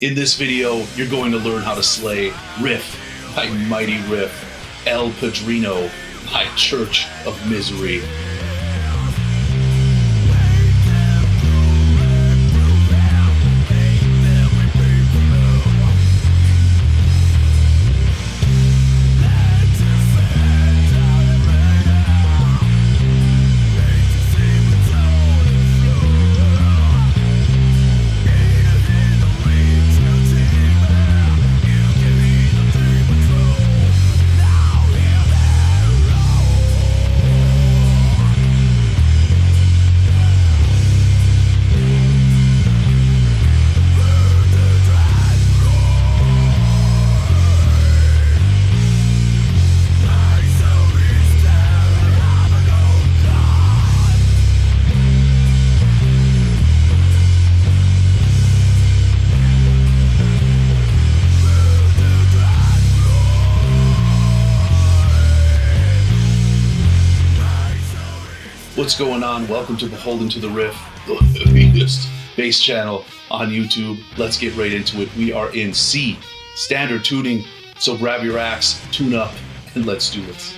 In this video, you're going to learn how to slay Riff by Mighty Riff, El Padrino by Church of Misery. What's going on? Welcome to Beholden to the Riff, the heaviest bass channel on YouTube. Let's get right into it. We are in C, standard tuning, so grab your axe, tune up, and let's do it.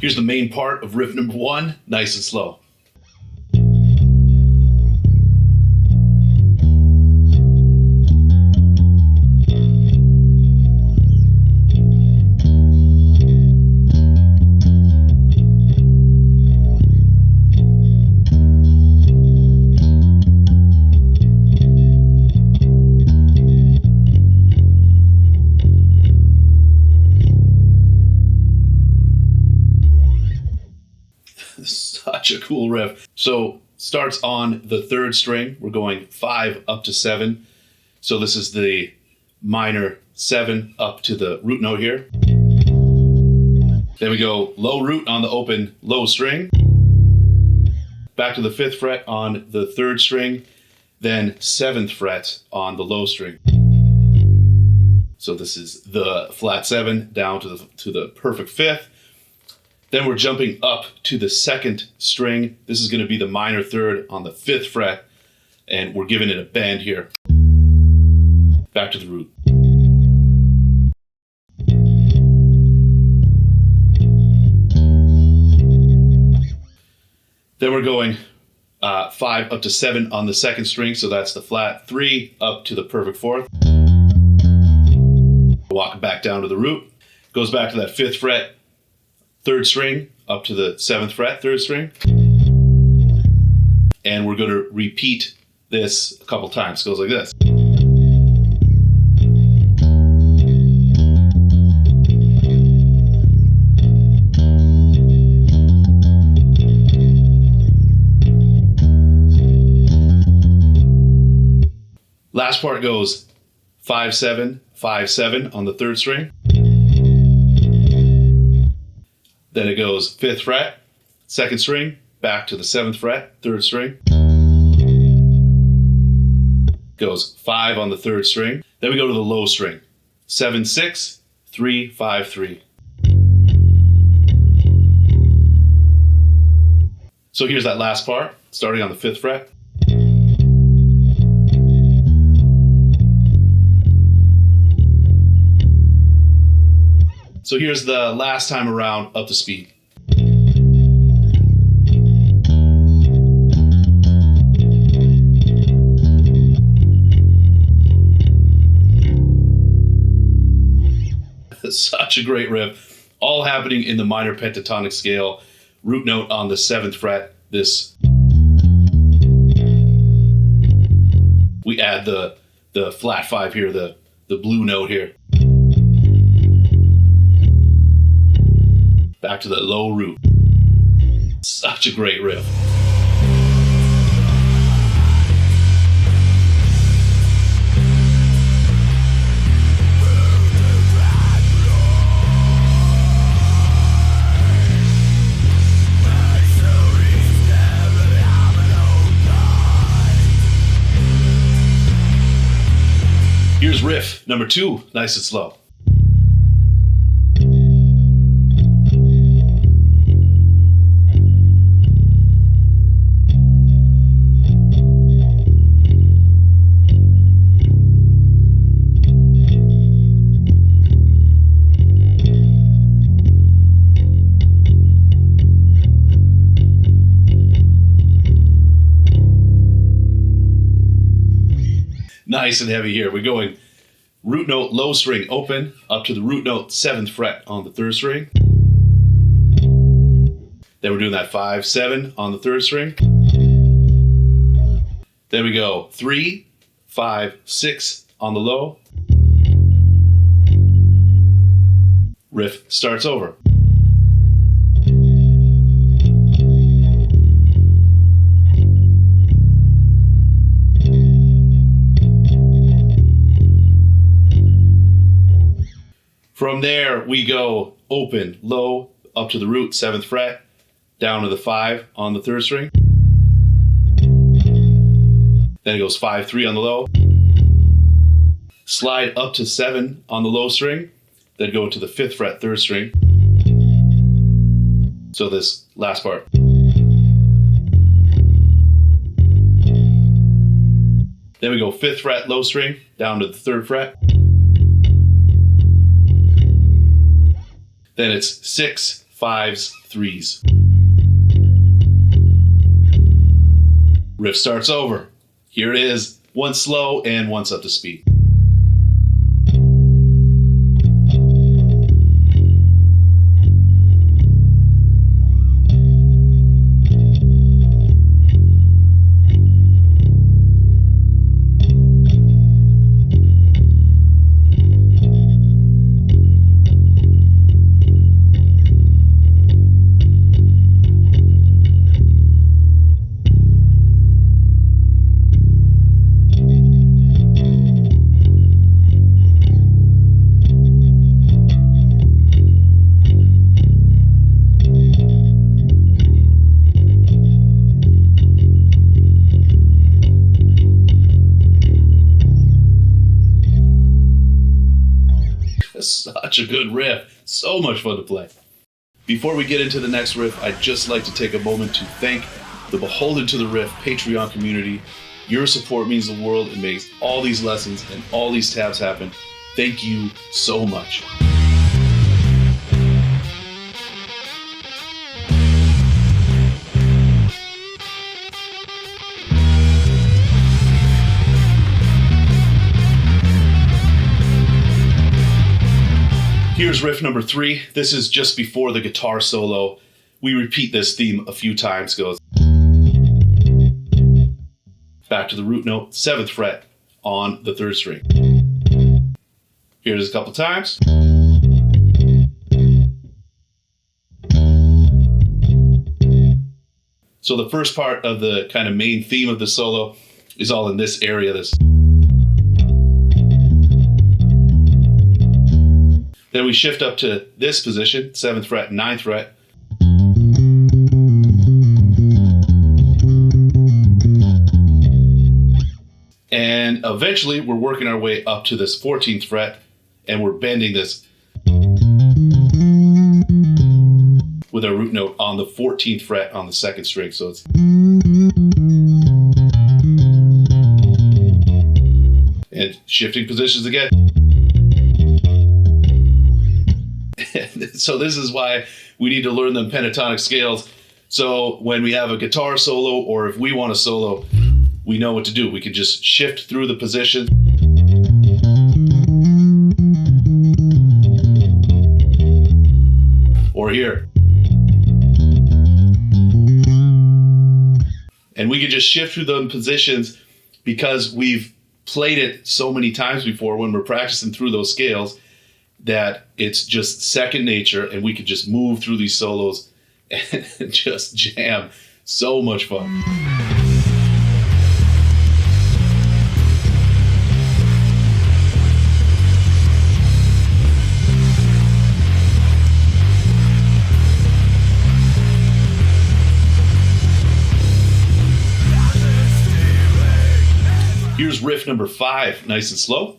Here's the main part of riff number 1, nice and slow. Such a cool riff. So starts on the 3rd string. We're going 5 up to 7. So this is the minor 7 up to the root note here. Then we go low root on the open low string. Back to the 5th fret on the 3rd string. Then 7th fret on the low string. So this is the flat 7 down to the perfect 5th. Then we're jumping up to the 2nd string. This is going to be the minor 3rd on the 5th fret, and we're giving it a bend here. Back to the root. Then we're going 5 up to 7 on the 2nd string, so that's the flat 3 up to the perfect 4th. Walk back down to the root. Goes back to that 5th fret. 3rd string up to the 7th fret, 3rd string. And we're going to repeat this a couple times. It goes like this. Last part goes 5-7, 5-7 on the 3rd string. Then it goes 5th fret, 2nd string, back to the 7th fret, 3rd string. Goes 5 on the 3rd string. Then we go to the low string. 7-6, 3-5-3. So here's that last part, starting on the 5th fret. So here's the last time around up to speed. Such a great riff. All happening in the minor pentatonic scale. Root note on the 7th fret. This we add the flat 5 here, the blue note here. Back to the low root. Such a great riff. Here's riff number 2, nice and slow. Nice and heavy here. We're going root note, low string, open, up to the root note, 7th fret on the 3rd string. Then we're doing that 5, 7 on the 3rd string. Then we go 3, 5, 6 on the low. Riff starts over. From there, we go open, low, up to the root, 7th fret, down to the 5 on the 3rd string. Then it goes 5, 3 on the low. Slide up to 7 on the low string, then go to the 5th fret, 3rd string. So this last part. Then we go 5th fret, low string, down to the 3rd fret. Then it's 6, 5s, 3s. Riff starts over. Here it is, once slow and once up to speed. Such a good riff. So much fun to play. Before we get into the next riff, I'd just like to take a moment to thank the Beholden to the Riff Patreon community. Your support means the world. It makes all these lessons and all these tabs happen. Thank you so much. Here's riff number 3. This is just before the guitar solo. We repeat this theme a few times. Goes back to the root note, 7th fret on the 3rd string. Here's a couple times. So the first part of the kind of main theme of the solo is all in this area. Then we shift up to this position, 7th fret, 9th fret. And eventually we're working our way up to this 14th fret and we're bending this with our root note on the 14th fret on the 2nd string. So it's and shifting positions again. So this is why we need to learn them pentatonic scales. So when we have a guitar solo or if we want a solo, we know what to do. We can just shift through the position. Or here. And we can just shift through the positions because we've played it so many times before when we're practicing through those scales that it's just second nature, and we could just move through these solos and just jam. So much fun. Here's riff number 5, nice and slow.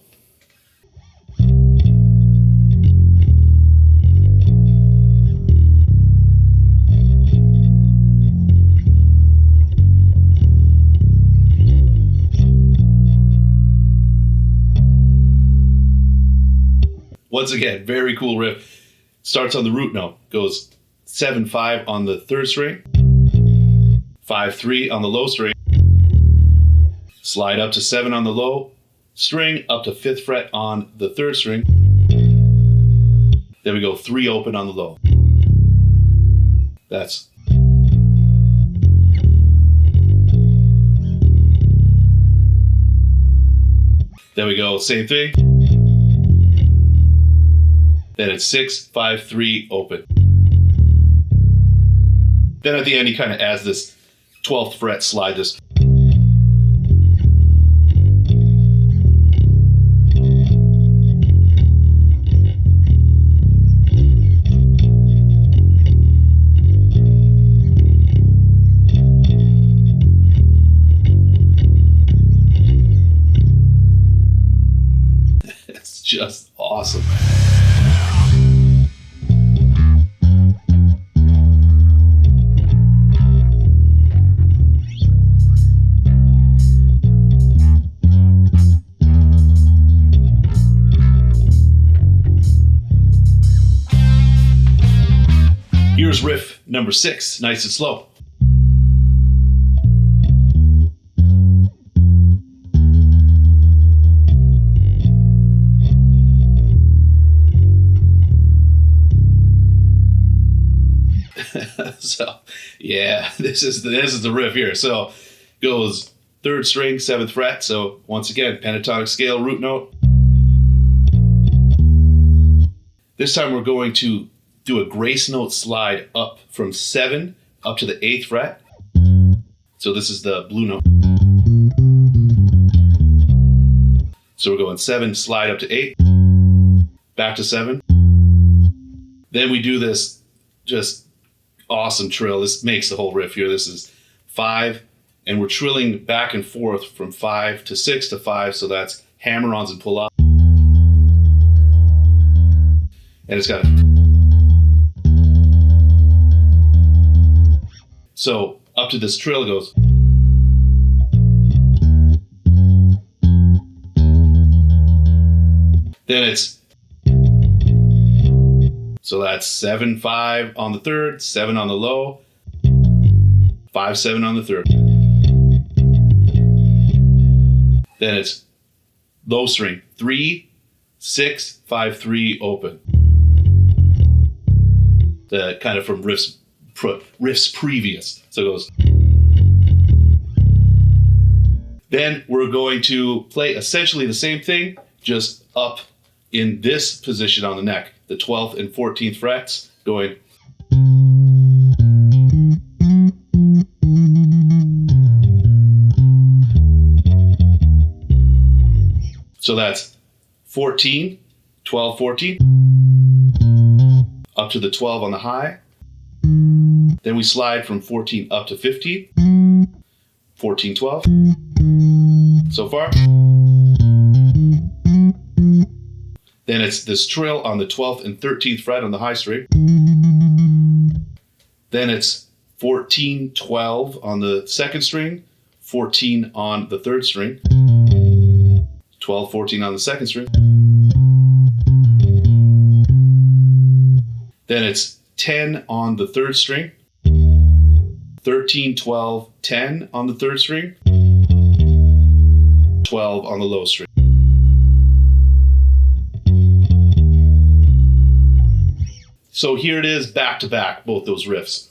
Once again, very cool riff. Starts on the root note, goes 7-5 on the 3rd string, 5-3 on the low string, slide up to 7 on the low string, up to 5th fret on the 3rd string. Then we go 3 open on the low. That's. Then we go, same thing. Then it's 6-5-3 open. Then at the end, he kind of adds this 12th fret slide, this. It's just awesome. Here's riff number 6, nice and slow. So, yeah, this is the riff here. So, goes 3rd string, 7th fret. So, once again, pentatonic scale, root note. This time we're going to do a grace note slide up from 7 up to the 8th fret. So this is the blue note. So we're going 7, slide up to 8, back to 7. Then we do this just awesome trill. This makes the whole riff here. This is 5, and we're trilling back and forth from 5 to 6 to 5. So that's hammer-ons and pull-up. And it's got so up to this trill goes. Then it's, so that's 7-5 on the 3rd, 7 on the low, 5-7 on the 3rd. Then it's low string, 3-6-5-3 open. The kind of from riffs previous. So it goes. Then we're going to play essentially the same thing, just up in this position on the neck, the 12th and 14th frets, going. So that's 14, 12, 14, up to the 12 on the high. Then we slide from 14 up to 15, 14, 12, so far. Then it's this trill on the 12th and 13th fret on the high string. Then it's 14, 12 on the 2nd string, 14 on the 3rd string, 12, 14 on the 2nd string. Then it's 10 on the 3rd string, 13, 12, 10 on the 3rd string, 12 on the low string. So here it is, back to back, both those riffs.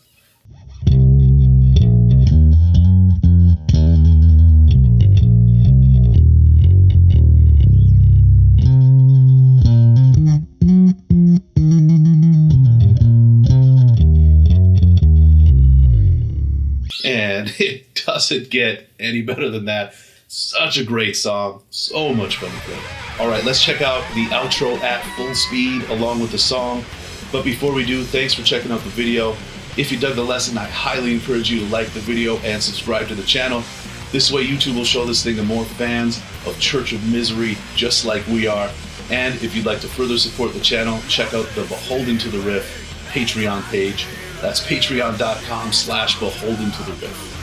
and it doesn't get any better than that. Such a great song, so much fun to play. All right, let's check out the outro at full speed along with the song. But before we do, thanks for checking out the video. If you dug the lesson, I highly encourage you to like the video and subscribe to the channel. This way YouTube will show this thing to more fans of Church of Misery, just like we are. And if you'd like to further support the channel, check out the Beholden to the Riff Patreon page. That's patreon.com/beholden to the Riff.